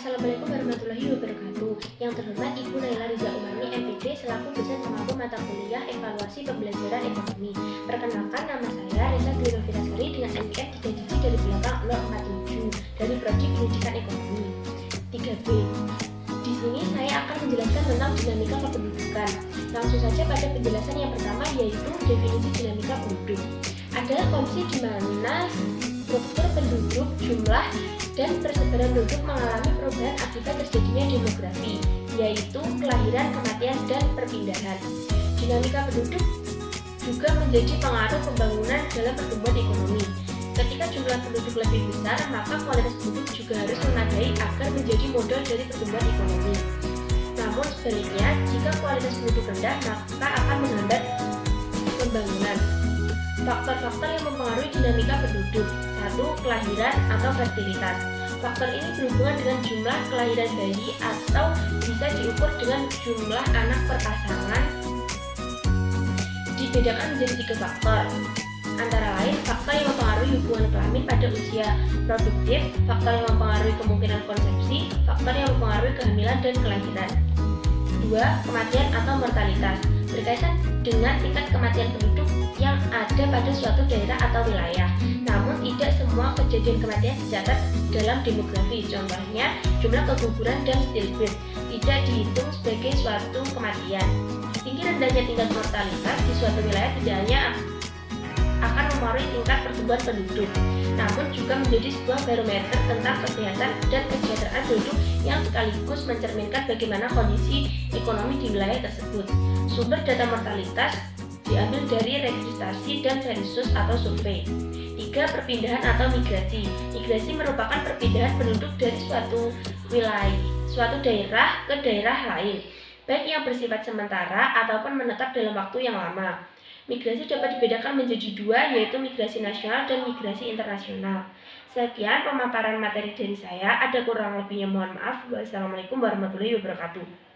Assalamualaikum warahmatullahi wabarakatuh. Yang terhormat Ibu Naila Riza Umami, MPD, selaku dosen pengampu mata kuliah Evaluasi Pembelajaran Ekonomi. Perkenalkan, nama saya Reza Dwi Novitasari dengan NIM 3 digit dari belakang 047 dari Prodi Pendidikan Ekonomi 3B. Di sini saya akan menjelaskan tentang dinamika kependudukan. Langsung saja pada penjelasan yang pertama, yaitu definisi dinamika penduduk. Adalah kondisi di mana struktur penduduk, jumlah, dan persebaran penduduk mengalami perubahan akibat terjadinya demografi, yaitu kelahiran, kematian, dan perpindahan. Dinamika penduduk juga menjadi pengaruh pembangunan dalam pertumbuhan ekonomi. Ketika jumlah penduduk lebih besar, maka kualitas penduduk juga harus memadai agar menjadi modal dari pertumbuhan ekonomi. Namun sebaliknya, jika kualitas penduduk rendah, maka akan menghambat pembangunan. Faktor-faktor yang mempengaruhi dinamika penduduk. 1. Kelahiran atau fertilitas. Faktor ini berhubungan dengan jumlah kelahiran bayi atau bisa diukur dengan jumlah anak per pasangan. Dibedakan menjadi 3 faktor. Antara lain, faktor yang mempengaruhi hubungan kelamin pada usia produktif, faktor yang mempengaruhi kemungkinan konsepsi, faktor yang mempengaruhi kehamilan dan kelahiran. 2. Kematian atau mortalitas. Berkaitan dengan tingkat kematian penduduk yang ada pada suatu daerah atau wilayah. Namun tidak semua kejadian kematian dicatat dalam demografi. Contohnya, jumlah keguguran dan stillbirth tidak dihitung sebagai suatu kematian. Tinggi rendahnya tingkat mortalitas di suatu wilayah tidak hanya akan mempengaruhi tingkat pertumbuhan penduduk, namun juga menjadi sebuah barometer tentang kesehatan dan kesejahteraan penduduk yang sekaligus mencerminkan bagaimana kondisi ekonomi di wilayah tersebut. Sumber data mortalitas diambil dari registrasi dan sensus atau survei. 3. Perpindahan atau migrasi. Migrasi merupakan perpindahan penduduk dari suatu daerah ke daerah lain, baik yang bersifat sementara ataupun menetap dalam waktu yang lama. Migrasi dapat dibedakan menjadi 2, yaitu migrasi nasional dan migrasi internasional. Sekian pemaparan materi dari saya, ada kurang lebihnya mohon maaf. Wassalamualaikum warahmatullahi wabarakatuh.